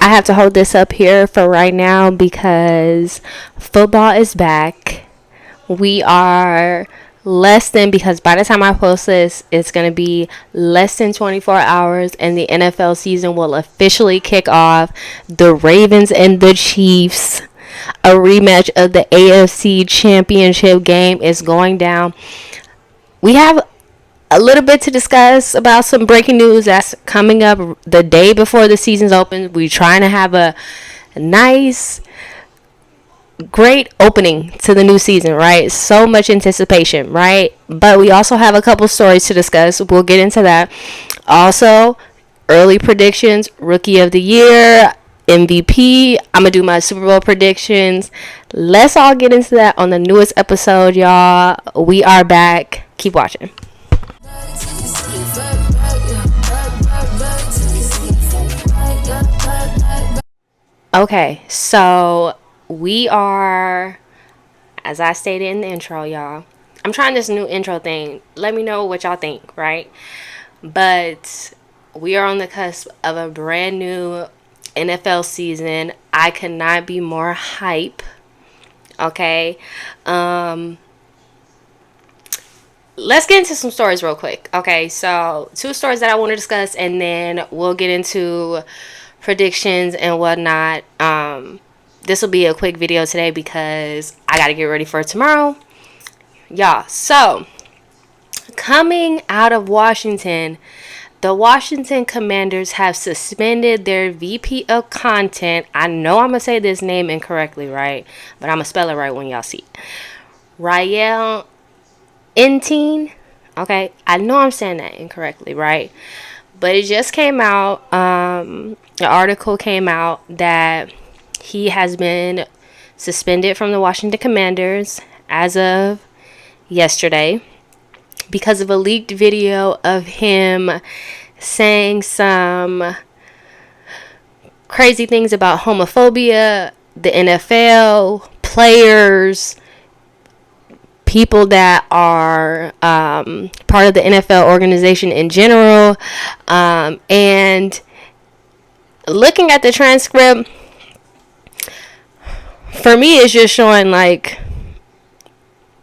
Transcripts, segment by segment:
I have to hold this up here for right now because football is back. We are because by the time I post this, it's going to be less than 24 hours and the NFL season will officially kick off. The Ravens and the Chiefs, a rematch of the AFC Championship game, is going down. We have a little bit to discuss about some breaking news that's coming up the day before the season's open. We're trying to have a nice, great opening to the new season, right? So much anticipation, right? But we also have a couple stories to discuss. We'll get into that. Also, early predictions, rookie of the year, MVP. I'm gonna do my Super Bowl predictions. Let's all get into that on the newest episode, y'all. We are back. Keep watching. Okay, so we are, as I stated in the intro, y'all, I'm trying this new intro thing. Let me know what y'all think, right? But we are on the cusp of a brand new NFL season. I could not be more hype. Okay. Let's get into some stories real quick. Okay, so 2 stories that I want to discuss, and then we'll get into predictions and whatnot. This will be a quick video today because I got to get ready for tomorrow. Y'all, so coming out of Washington, the Washington Commanders have suspended their VP of content. I know I'm going to say this name incorrectly, right? But I'm going to spell it right when y'all see it. Rael. Okay, I know I'm saying that incorrectly, right? But it just came out, the article came out that he has been suspended from the Washington Commanders as of yesterday because of a leaked video of him saying some crazy things about homophobia, the NFL, players, people that are part of the NFL organization in general. And looking at the transcript, for me, it's just showing like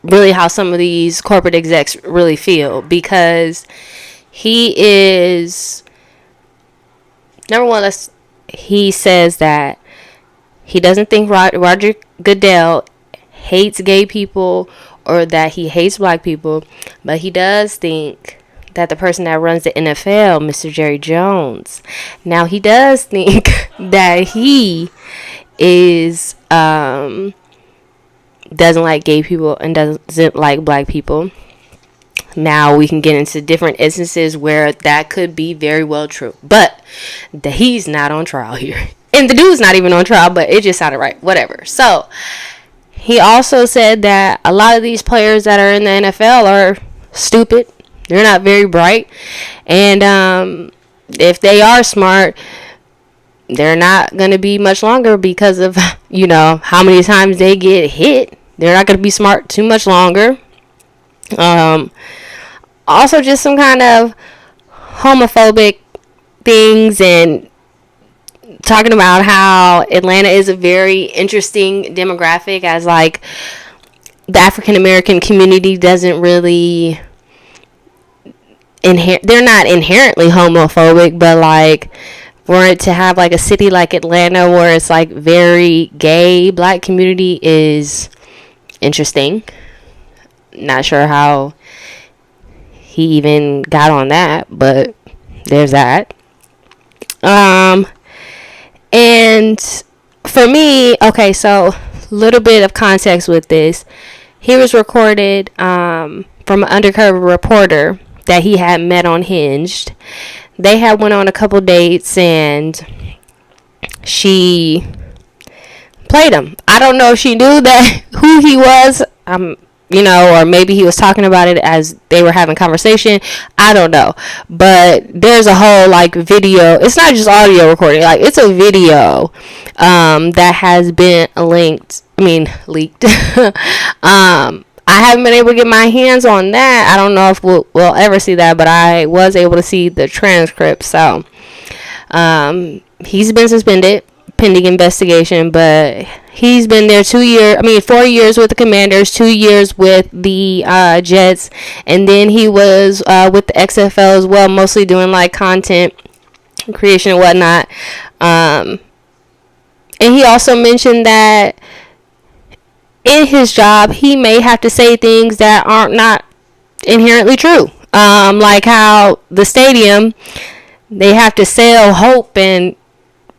really how some of these corporate execs really feel, because he is, number one, he says that he doesn't think Roger Goodell hates gay people or that he hates black people, but he does think that the person that runs the NFL, Mr. Jerry Jones, now he does think that he is doesn't like gay people and doesn't like black people. Now we can get into different instances where that could be very well true, but he's not on trial here, and the dude's not even on trial, but it just sounded right, whatever. So he also said that a lot of these players that are in the NFL are stupid. They're not very bright. And if they are smart, they're not going to be much longer because of, how many times they get hit. They're not going to be smart too much longer. Also, just some kind of homophobic things, and talking about how Atlanta is a very interesting demographic, as like the African American community doesn't really they're not inherently homophobic, but like for it to have like a city like Atlanta where it's like very gay black community is interesting. Not sure how he even got on that, but there's that. And for me, okay, so little bit of context with this. He was recorded from an undercover reporter that he had met on Hinged. They had went on a couple dates and she played him. I don't know if she knew that who he was, or maybe he was talking about it as they were having conversation. I don't know. But there's a whole like video. It's not just audio recording. Like it's a video that has been leaked. I haven't been able to get my hands on that. I don't know if we'll ever see that, but I was able to see the transcript. So he's been suspended. pending investigation, but he's been there 4 years with the Commanders, 2 years with the Jets, and then he was with the XFL as well, mostly doing like content creation and whatnot. And he also mentioned that in his job, he may have to say things that aren't not inherently true. Like how the stadium, they have to sell hope and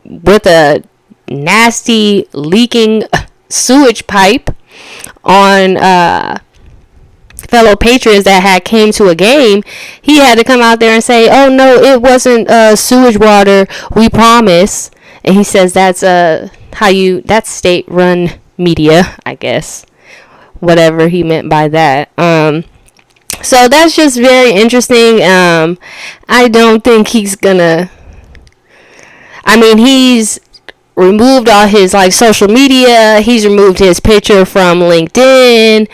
with a nasty leaking sewage pipe on fellow patrons that had came to a game. He had to come out there and say, oh no, it wasn't sewage water, we promise. And he says that's that's state run media, I guess, whatever he meant by that. So that's just very interesting. I don't think he's gonna, he's removed all his like social media. He's removed his picture from LinkedIn.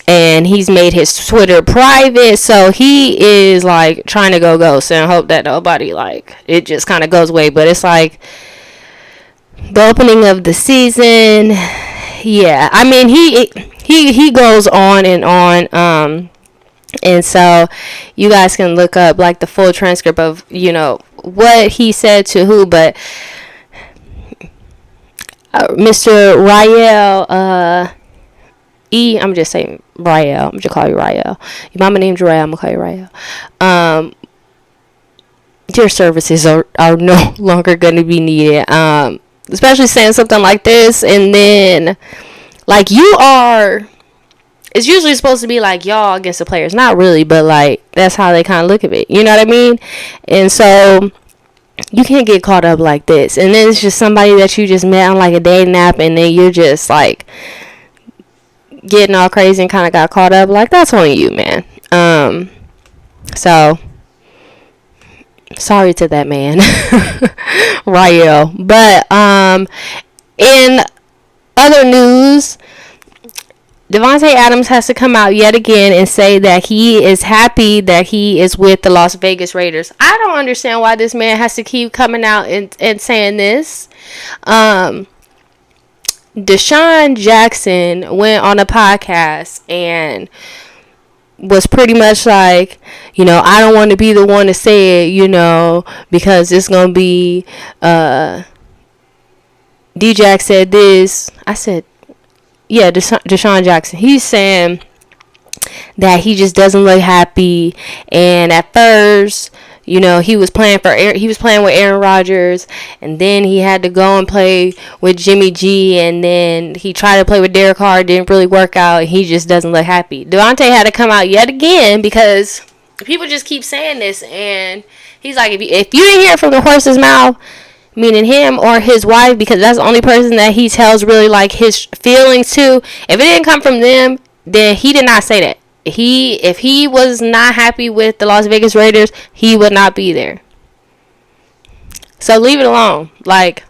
And he's made his Twitter private. So he is like trying to go ghost and hope that nobody like it just kind of goes away. But it's like the opening of the season. Yeah, he goes on and on. And so you guys can look up like the full transcript of, what he said to who. But Mr. Rael, I'm just saying Rael. I'm just call you Rael. Your mama named Rael. I'm gonna call you Rael. Your services are no longer going to be needed. Especially saying something like this, and then like you are. It's usually supposed to be like y'all against the players. Not really, but like that's how they kind of look at it. You know what I mean? And so you can't get caught up like this. And then it's just somebody that you just met on like a dating app, and then you're just like getting all crazy and kind of got caught up. Like that's on you, man. So sorry to that man, Rael. But in other news, Devante Adams has to come out yet again and say that he is happy that he is with the Las Vegas Raiders. I don't understand why this man has to keep coming out and saying this. Deshaun Jackson went on a podcast and was pretty much like, I don't want to be the one to say it, because it's going to be, D-Jack said this. I said, yeah, Deshaun Jackson. He's saying that he just doesn't look happy. And at first, he was playing with Aaron Rodgers, and then he had to go and play with Jimmy G, and then he tried to play with Derek Carr, didn't really work out, and he just doesn't look happy. Devante had to come out yet again because people just keep saying this, and he's like, if you didn't hear it from the horse's mouth, meaning him or his wife, because that's the only person that he tells really like his feelings to. If it didn't come from them, then he did not say that. If he was not happy with the Las Vegas Raiders, he would not be there. So leave it alone. Like,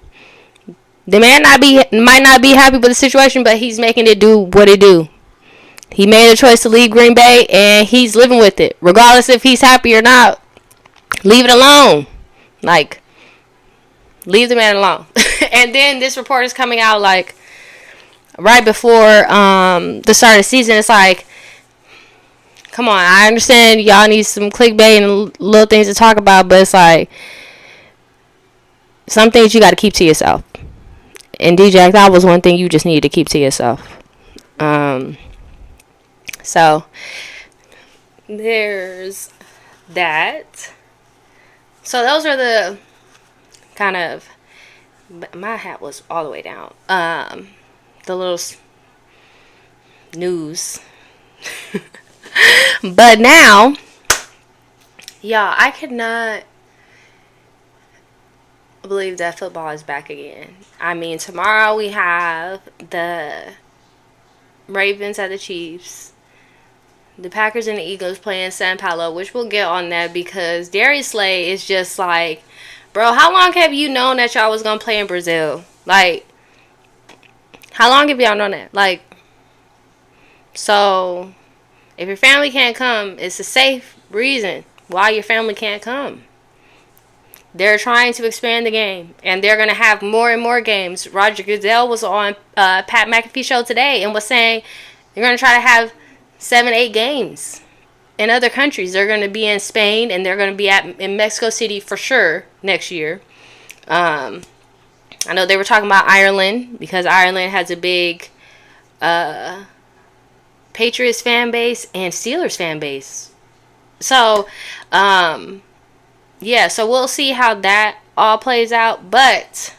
the man might not be happy with the situation, but he's making it do what it do. He made a choice to leave Green Bay, and he's living with it, regardless if he's happy or not. Leave it alone. Like, leave the man alone. And then this report is coming out like right before the start of the season. It's like, come on, I understand y'all need some clickbait and little things to talk about, but it's like some things you got to keep to yourself. And DJ, that was one thing you just needed to keep to yourself. So there's that. So those are the kind of, my hat was all the way down. The little news. But now, y'all, I could not believe that football is back again. Tomorrow we have the Ravens at the Chiefs. The Packers and the Eagles playing San Paulo, which we'll get on that because Darius Slay is just like, bro, how long have you known that y'all was going to play in Brazil? Like, how long have y'all known that? Like, so if your family can't come, it's a safe reason why your family can't come. They're trying to expand the game, and they're going to have more and more games. Roger Goodell was on Pat McAfee show today and was saying they're going to try to have 7-8 games in other countries. They're going to be in Spain, and they're going to be in Mexico City for sure next year. I know they were talking about Ireland, because Ireland has a big Patriots fan base and Steelers fan base. So, yeah, so we'll see how that all plays out. But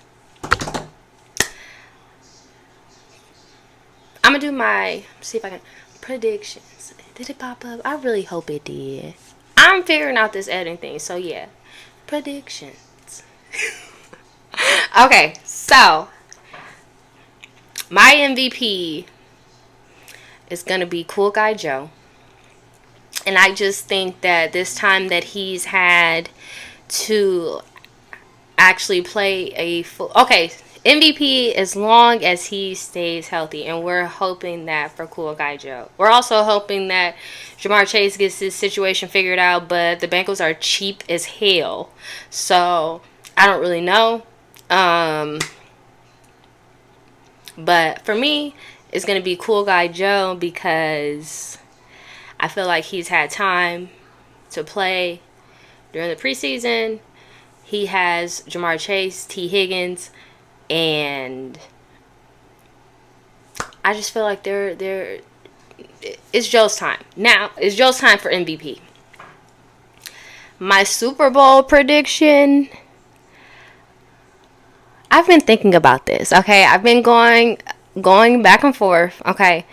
I'm going to do see if I can, predictions. Did it pop up? I really hope it did. I'm figuring out this editing thing, so yeah. Predictions. Okay, so my MVP is going to be Cool Guy Joe. And I just think that this time that he's had to actually play a full... Okay, MVP as long as he stays healthy. And we're hoping that for Cool Guy Joe. We're also hoping that Jamar Chase gets his situation figured out. But the Bengals are cheap as hell. So, I don't really know. But for me, it's going to be Cool Guy Joe, because I feel like he's had time to play during the preseason. He has Jamar Chase, T. Higgins, and I just feel like it's Joe's time. Now, it's Joe's time for MVP. My Super Bowl prediction, I've been thinking about this, okay? I've been going back and forth, okay?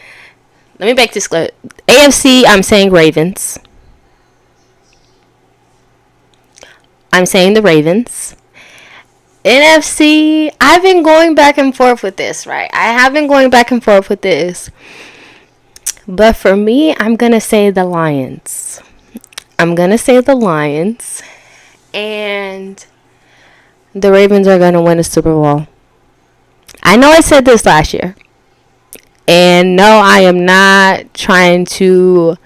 Let me make this clear. AFC, I'm saying Ravens. I'm saying the Ravens. NFC, I've been going back and forth with this, right? I have been going back and forth with this. But for me, I'm going to say the Lions. I'm going to say the Lions. And the Ravens are going to win a Super Bowl. I know I said this last year. And no, I am not trying to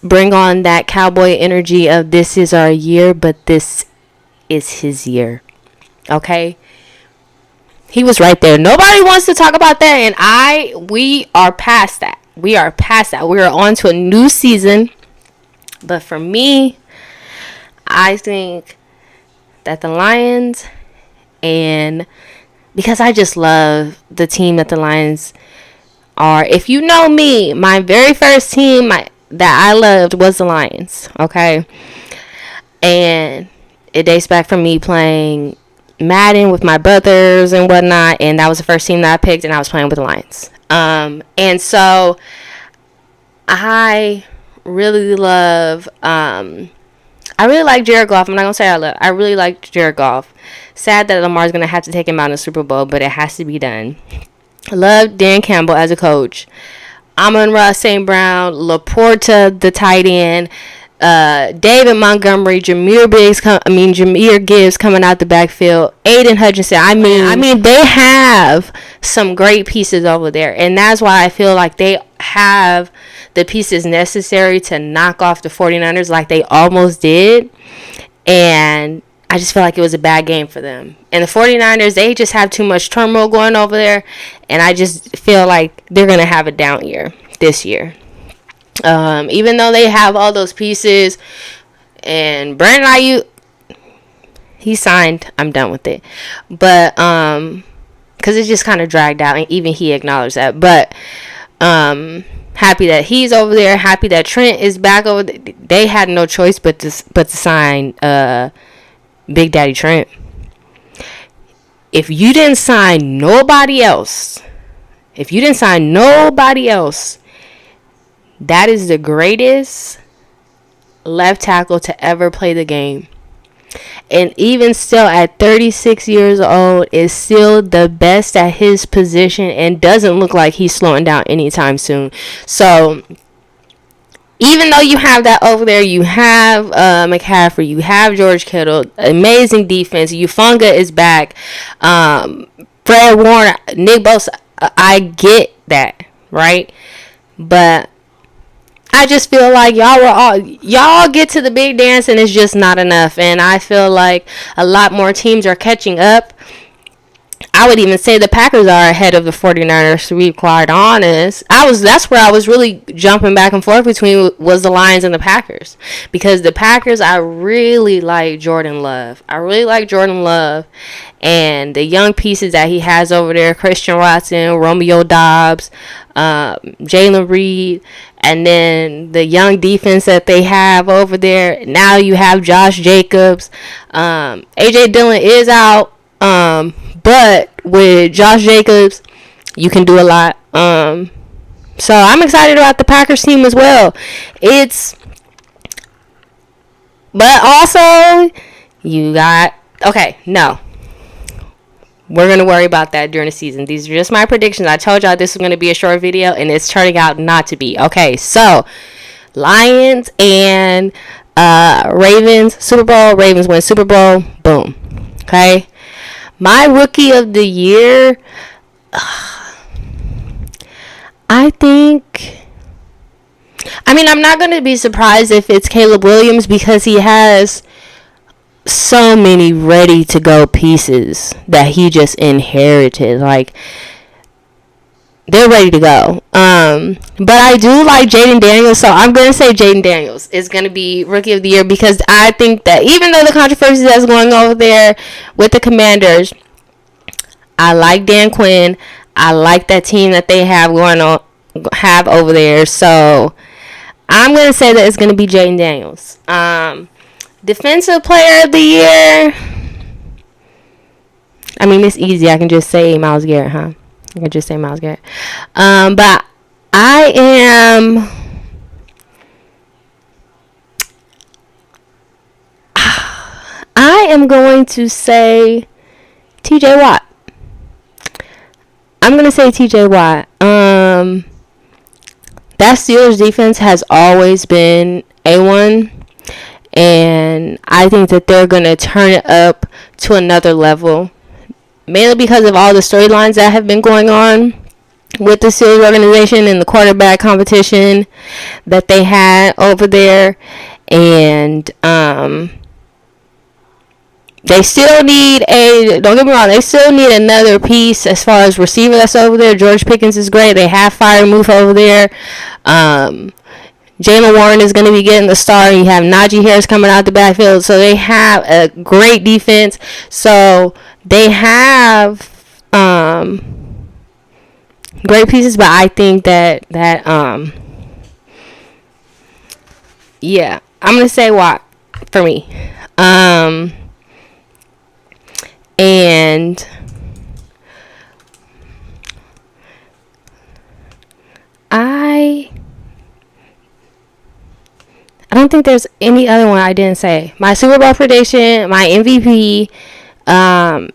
bring on that cowboy energy of this is our year, but this is his year. Okay? He was right there. Nobody wants to talk about that, and we are past that. We are past that. We are on to a new season. But for me, I think that the Lions, and because I just love the team that the Lions are. If you know me, my very first team that I loved was the Lions. Okay? And it dates back from me playing Madden with my brothers and whatnot. And that was the first team that I picked, and I was playing with the Lions. And so I really love... I really like Jared Goff. I'm not going to say I really like Jared Goff. Sad that Lamar's going to have to take him out in the Super Bowl, but it has to be done. I love Dan Campbell as a coach. Amon-Ra St. Brown, Laporta, the tight end, David Montgomery, Jahmyr Gibbs coming out the backfield, Aiden Hutchinson. I mean, they have some great pieces over there, and that's why I feel like they have the pieces necessary to knock off the 49ers like they almost did. And I just feel like it was a bad game for them. And the 49ers, they just have too much turmoil going over there, and I just feel like they're going to have a down year this year. Even though they have all those pieces, and Brandon Ayuk, he signed. I'm done with it. But, because it's just kind of dragged out, and even he acknowledged that. But, happy that he's over there. Happy that Trent is back over there. They had no choice but to sign, Big Daddy Trent. If you didn't sign nobody else, that is the greatest left tackle to ever play the game. And even still, at 36 years old, is still the best at his position and doesn't look like he's slowing down anytime soon. So, even though you have that over there, you have McCaffrey, you have George Kittle, amazing defense. Ufunga is back. Fred Warner, Nick Bosa, I get that, right? But I just feel like y'all get to the big dance and it's just not enough. And I feel like a lot more teams are catching up. I would even say the Packers are ahead of the 49ers, to be quite honest. That's where I was really jumping back and forth between was the Lions and the Packers. Because the Packers, I really like Jordan Love. And the young pieces that he has over there, Christian Watson, Romeo Dobbs, Jalen Reed, and then the young defense that they have over there. Now you have Josh Jacobs. AJ Dillon is out. But with Josh Jacobs, you can do a lot. So I'm excited about the Packers team as well. But also, we're going to worry about that during the season. These are just my predictions. I told y'all this was going to be a short video, and it's turning out not to be. Okay, so Lions and Ravens, Super Bowl. Ravens win Super Bowl. Boom. Okay. My rookie of the year, I'm not going to be surprised if it's Caleb Williams because he has so many ready to go pieces that he just inherited. Like, they're ready to go. But I do like Jaden Daniels, so I'm going to say Jaden Daniels is going to be Rookie of the Year because I think that even though the controversy that's going over there with the Commanders, I like Dan Quinn. I like that team that they have over there. So I'm going to say that it's going to be Jaden Daniels. Defensive Player of the Year. It's easy. I can just say Myles Garrett, huh? I can just say Myles Garrett. But I am going to say TJ Watt. I'm going to say TJ Watt. That Steelers defense has always been A1. And I think that they're going to turn it up to another level. Mainly because of all the storylines that have been going on with the Steelers organization and the quarterback competition that they had over there. And they still need don't get me wrong, they still need another piece as far as receiver that's over there. George Pickens is great. They have Freiermuth over there. Jaylen Warren is going to be getting the start. You have Najee Harris coming out the backfield. So they have a great defense. So they have great pieces. But I think that yeah, I'm going to say Watt for me. And I don't think there's any other one I didn't say. My Super Bowl prediction, my MVP,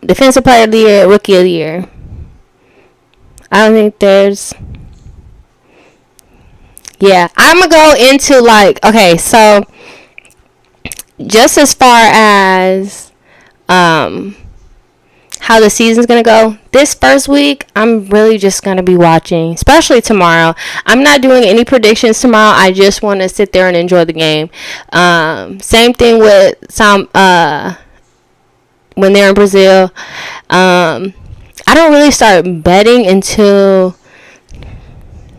Defensive Player of the Year, Rookie of the Year. I don't think there's... Yeah, I'm going to go into okay, so just as far as how the season's going to go, this first week, I'm really just going to be watching, especially tomorrow. I'm not doing any predictions tomorrow. I just want to sit there and enjoy the game. Same thing with some, when they're in Brazil. I don't really start betting until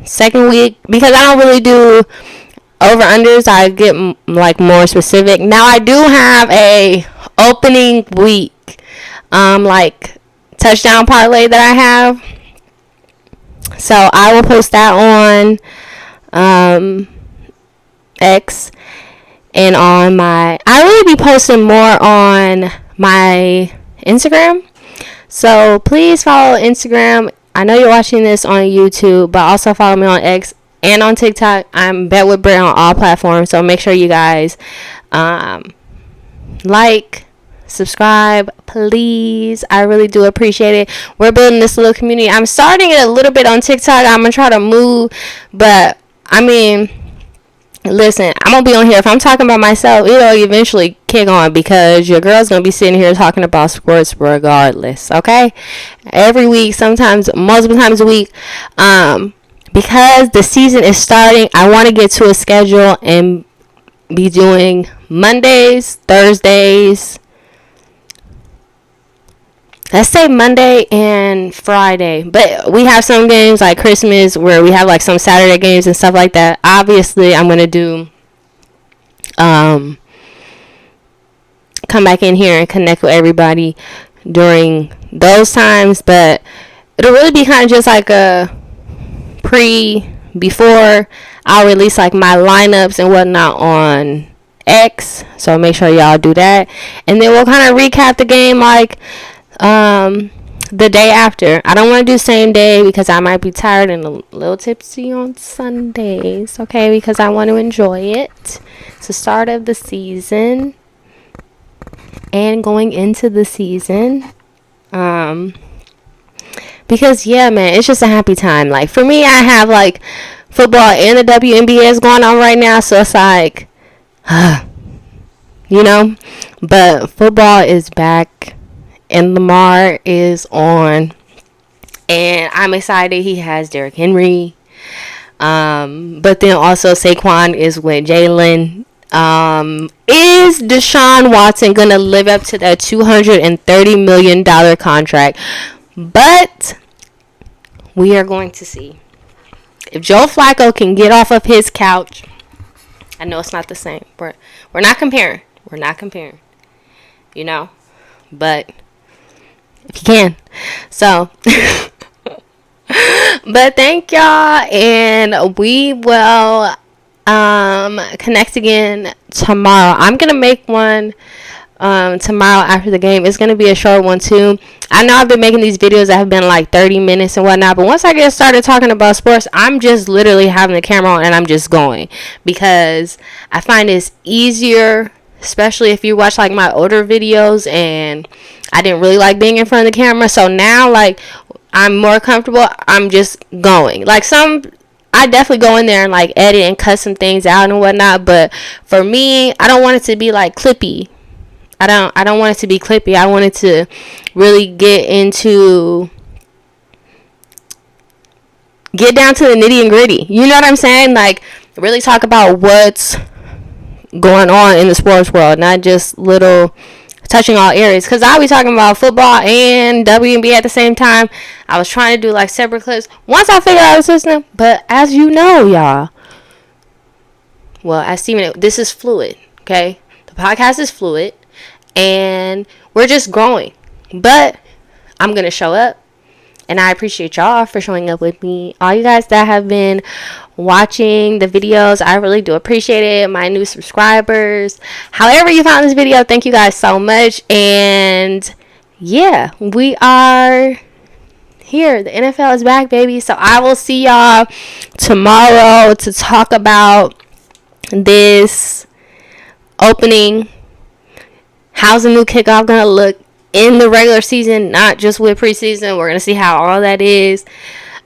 second week because I don't really do over-unders. I get more specific. Now, I do have a opening week touchdown parlay that I have, so I will post that on X and on I really be posting more on my Instagram, so please follow Instagram. I know you're watching this on YouTube, but also follow me on X and on TikTok. I'm Bet with Brit on all platforms, so make sure you guys subscribe, please. I really do appreciate it. We're building this little community. I'm starting it a little bit on TikTok. I'm gonna try to move, but listen, I'm gonna be on here. If I'm talking about myself, it'll eventually kick on because your girl's gonna be sitting here talking about sports regardless. Okay, every week, sometimes multiple times a week. because the season is starting, I want to get to a schedule and be doing Mondays, Thursdays, let's say Monday and Friday. But we have some games like Christmas where we have like some Saturday games and stuff like that. Obviously, I'm going to do come back in here and connect with everybody during those times, but it'll really be kind of just like a before I'll release like my lineups and whatnot on X, so make sure y'all do that, and then we'll kind of recap the game like the day after. I don't want to do same day because I might be tired and a little tipsy on Sundays, okay, because I want to enjoy it. It's the start of the season and going into the season, because yeah, man, it's just a happy time. Like for me, I have like football and the WNBA is going on right now, so it's like you know, but football is back and Lamar is on, and I'm excited. He has Derrick Henry, but then also Saquon is with Jalen. Is Deshaun Watson gonna live up to that $230 million contract? But we are going to see. If Joe Flacco can get off of his couch, I know it's not the same. We're not comparing. We're not comparing. You know? But if you can. So but thank y'all, and we will connect again tomorrow. I'm gonna make one tomorrow after the game. It's gonna be a short one too. I know I've been making these videos that have been like 30 minutes and whatnot, but once I get started talking about sports, I'm just literally having the camera on and I'm just going, because I find it's easier, especially if you watch like my older videos and I didn't really like being in front of the camera. So now like I'm more comfortable, I'm just going. Like I definitely go in there and like edit and cut some things out and whatnot, but for me, I don't want it to be like clippy. I don't want it to be clippy. I want it to really get down to the nitty and gritty. You know what I'm saying? Like really talk about what's going on in the sports world, not just little touching all areas. Because I'll be talking about football and WNBA at the same time. I was trying to do like separate clips once I figured out the system, but as you know, y'all, well, as Steven, this is fluid, okay? The podcast is fluid. And we're just growing. But I'm going to show up. And I appreciate y'all for showing up with me. All you guys that have been watching the videos, I really do appreciate it. My new subscribers. However you found this video, thank you guys so much. And yeah, we are here. The NFL is back, baby. So I will see y'all tomorrow to talk about this opening. How's the new kickoff going to look in the regular season, not just with preseason? We're going to see how all that is.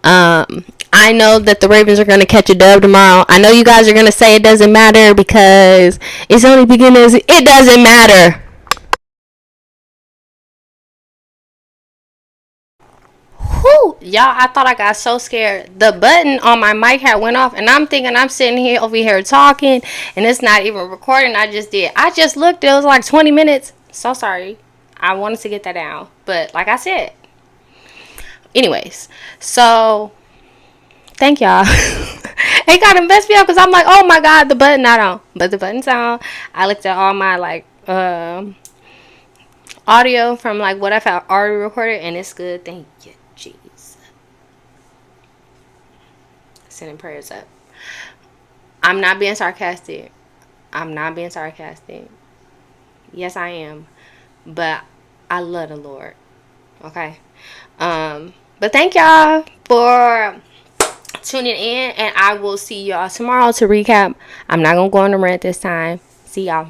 I know that the Ravens are going to catch a dub tomorrow. I know you guys are going to say it doesn't matter because it's only beginners. It doesn't matter. Whew, y'all, I thought I got so scared. The button on my mic had went off, and I'm thinking I'm sitting here over here talking, and it's not even recording. I just looked. It was like 20 minutes. So sorry. I wanted to get that down, but like I said. Anyways, so thank y'all. It kind of messed me up because I'm like, oh my god, the button not on, but the button's on. I looked at all my like audio from like what I've already recorded, and it's good. Thank you. Jeez. Sending prayers up. I'm not being sarcastic. Yes, I am. But I love the Lord. Okay. But thank y'all for tuning in. And I will see y'all tomorrow to recap. I'm not going to go on a rant this time. See y'all.